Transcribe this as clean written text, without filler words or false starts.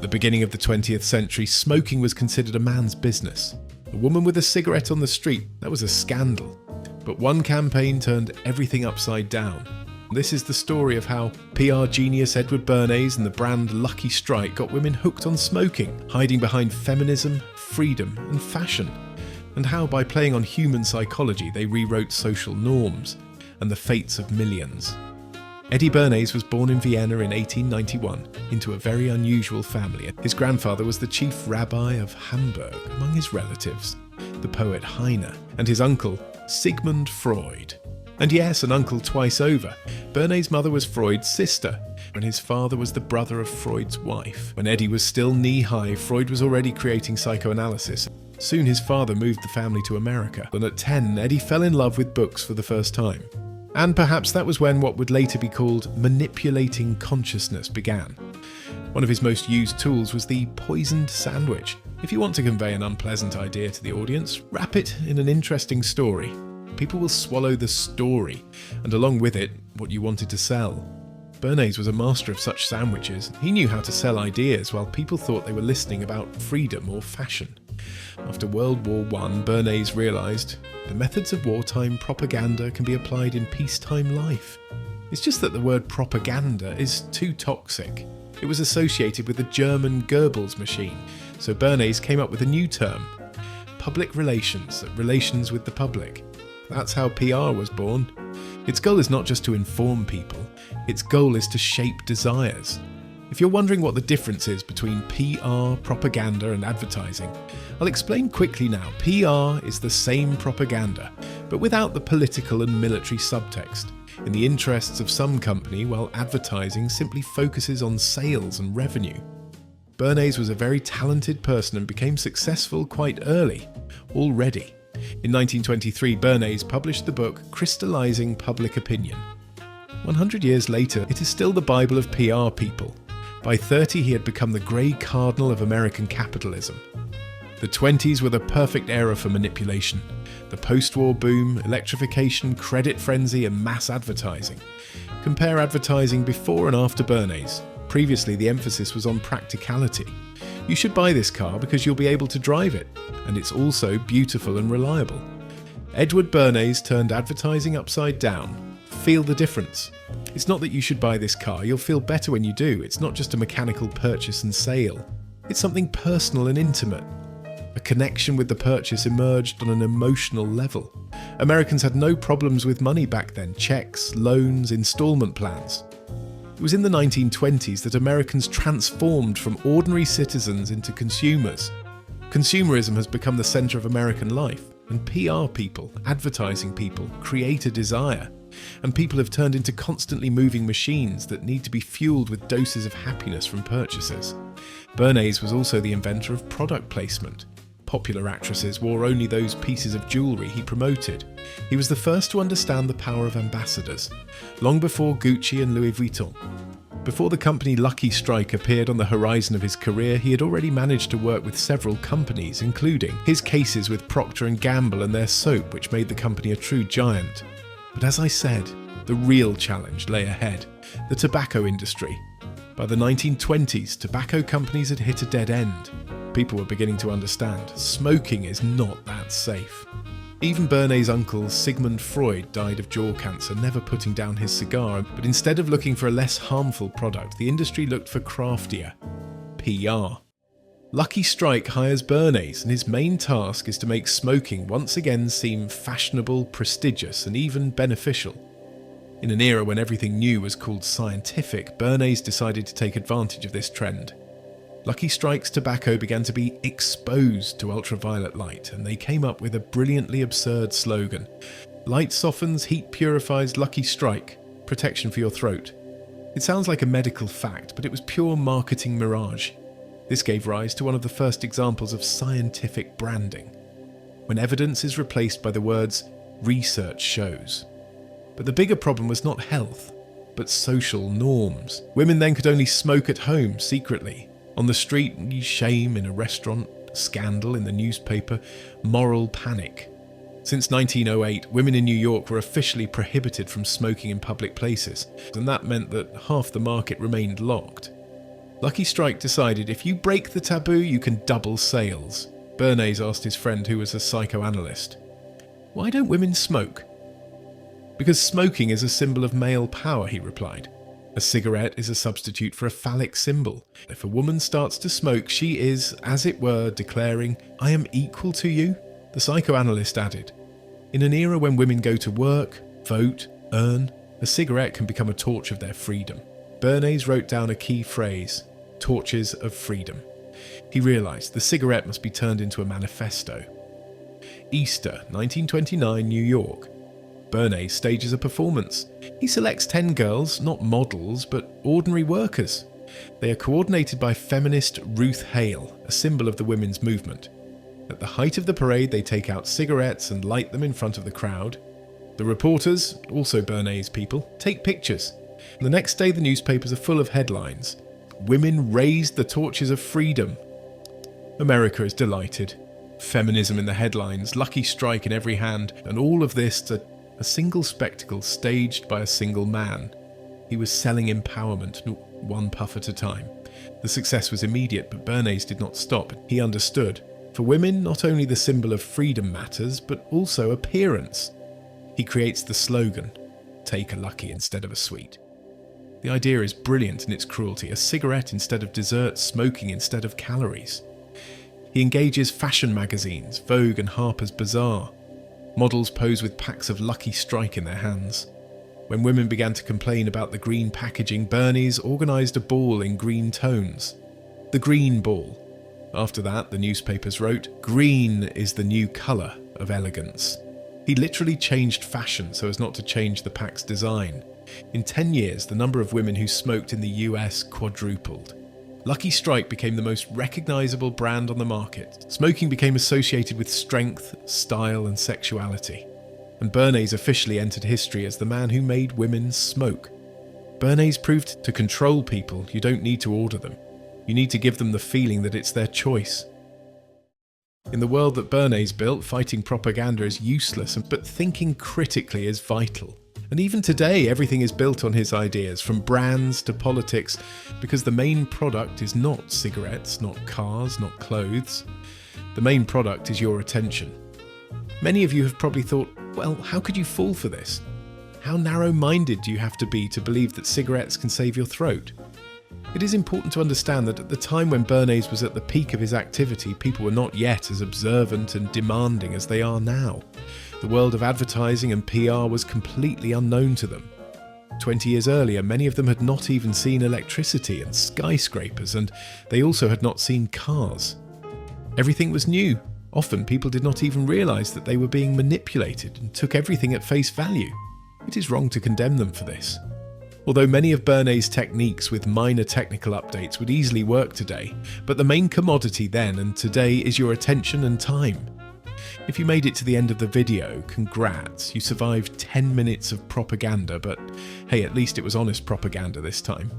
the beginning of the 20th century, smoking was considered a man's business. A woman with a cigarette on the street, that was a scandal. But one campaign turned everything upside down. This is the story of how PR genius Edward Bernays and the brand Lucky Strike got women hooked on smoking, hiding behind feminism, freedom and fashion, and how by playing on human psychology they rewrote social norms and the fates of millions. Eddie Bernays was born in Vienna in 1891 into a very unusual family. His grandfather was the chief rabbi of Hamburg among his relatives, the poet Heine, and his uncle Sigmund Freud. And yes, an uncle twice over. Bernays' mother was Freud's sister, and his father was the brother of Freud's wife. When Eddie was still knee-high, Freud was already creating psychoanalysis. Soon his father moved the family to America, and at 10, Eddie fell in love with books for the first time. And perhaps that was when what would later be called manipulating consciousness began. One of his most used tools was the poisoned sandwich. If you want to convey an unpleasant idea to the audience, wrap it in an interesting story. People will swallow the story, and along with it, what you wanted to sell. Bernays was a master of such sandwiches. He knew how to sell ideas while people thought they were listening about freedom or fashion. After World War I, Bernays realised the methods of wartime propaganda can be applied in peacetime life. It's just that the word propaganda is too toxic. It was associated with the German Goebbels machine, so Bernays came up with a new term: public relations, relations with the public. That's how PR was born. Its goal is not just to inform people, its goal is to shape desires. If you're wondering what the difference is between PR, propaganda and advertising, I'll explain quickly now. PR is the same propaganda, but without the political and military subtext, in the interests of some company, while advertising simply focuses on sales and revenue. Bernays was a very talented person and became successful quite early, already. In 1923, Bernays published the book Crystallizing Public Opinion. 100 years later, it is still the Bible of PR people. By 30, he had become the grey cardinal of American capitalism. The 20s were the perfect era for manipulation. The post-war boom, electrification, credit frenzy and mass advertising. Compare advertising before and after Bernays. Previously, the emphasis was on practicality. You should buy this car because you'll be able to drive it, and it's also beautiful and reliable. Edward Bernays turned advertising upside down. Feel the difference. It's not that you should buy this car, you'll feel better when you do. It's not just a mechanical purchase and sale. It's something personal and intimate. A connection with the purchase emerged on an emotional level. Americans had no problems with money back then: checks, loans, installment plans. It was in the 1920s that Americans transformed from ordinary citizens into consumers. Consumerism has become the centre of American life, and PR people, advertising people, create a desire. And people have turned into constantly moving machines that need to be fueled with doses of happiness from purchases. Bernays was also the inventor of product placement. Popular actresses wore only those pieces of jewellery he promoted. He was the first to understand the power of ambassadors, long before Gucci and Louis Vuitton. Before the company Lucky Strike appeared on the horizon of his career, he had already managed to work with several companies, including his cases with Procter & Gamble and their soap, which made the company a true giant. But as I said, the real challenge lay ahead: the tobacco industry. By the 1920s, tobacco companies had hit a dead end. People were beginning to understand smoking is not that safe. Even Bernays' uncle Sigmund Freud died of jaw cancer, never putting down his cigar, but instead of looking for a less harmful product, the industry looked for craftier PR. Lucky Strike hires Bernays, and his main task is to make smoking once again seem fashionable, prestigious, and even beneficial. In an era when everything new was called scientific, Bernays decided to take advantage of this trend. Lucky Strike's tobacco began to be exposed to ultraviolet light, and they came up with a brilliantly absurd slogan: "Light softens, heat purifies, Lucky Strike, protection for your throat." It sounds like a medical fact, but it was pure marketing mirage. This gave rise to one of the first examples of scientific branding, when evidence is replaced by the words "research shows." But the bigger problem was not health, but social norms. Women then could only smoke at home, secretly. On the street, shame; in a restaurant, scandal; in the newspaper, moral panic. Since 1908, women in New York were officially prohibited from smoking in public places, and that meant that half the market remained locked. Lucky Strike decided if you break the taboo, you can double sales. Bernays asked his friend, who was a psychoanalyst, "Why don't women smoke?" "Because smoking is a symbol of male power," he replied. "A cigarette is a substitute for a phallic symbol. If a woman starts to smoke, she is, as it were, declaring, 'I am equal to you.'" The psychoanalyst added, "In an era when women go to work, vote, earn, a cigarette can become a torch of their freedom." Bernays wrote down a key phrase: torches of freedom. He realised the cigarette must be turned into a manifesto. Easter, 1929, New York. Bernays stages a performance. He selects 10 girls, not models, but ordinary workers. They are coordinated by feminist Ruth Hale, a symbol of the women's movement. At the height of the parade, they take out cigarettes and light them in front of the crowd. The reporters, also Bernays people, take pictures. The next day, the newspapers are full of headlines. "Women raised the torches of freedom." America is delighted. Feminism in the headlines, Lucky Strike in every hand, and all of this to a single spectacle staged by a single man. He was selling empowerment, one puff at a time. The success was immediate, but Bernays did not stop. He understood. For women, not only the symbol of freedom matters, but also appearance. He creates the slogan, "Take a lucky instead of a sweet." The idea is brilliant in its cruelty: a cigarette instead of dessert, smoking instead of calories. He engages fashion magazines, Vogue and Harper's Bazaar. Models pose with packs of Lucky Strike in their hands. When women began to complain about the green packaging, Bernays organised a ball in green tones. The Green Ball. After that, the newspapers wrote, "Green is the new colour of elegance." He literally changed fashion so as not to change the pack's design. In 10 years, the number of women who smoked in the US quadrupled. Lucky Strike became the most recognisable brand on the market. Smoking became associated with strength, style and sexuality. And Bernays officially entered history as the man who made women smoke. Bernays proved to control people, you don't need to order them. You need to give them the feeling that it's their choice. In the world that Bernays built, fighting propaganda is useless, but thinking critically is vital. And even today, everything is built on his ideas, from brands to politics, because the main product is not cigarettes, not cars, not clothes. The main product is your attention. Many of you have probably thought, well, how could you fall for this? How narrow-minded do you have to be to believe that cigarettes can save your throat? It is important to understand that at the time when Bernays was at the peak of his activity, people were not yet as observant and demanding as they are now. The world of advertising and PR was completely unknown to them. 20 years earlier, many of them had not even seen electricity and skyscrapers, and they also had not seen cars. Everything was new. Often people did not even realise that they were being manipulated and took everything at face value. It is wrong to condemn them for this. Although many of Bernays' techniques with minor technical updates would easily work today, but the main commodity then and today is your attention and time. If you made it to the end of the video, congrats, you survived 10 minutes of propaganda, but hey, at least it was honest propaganda this time.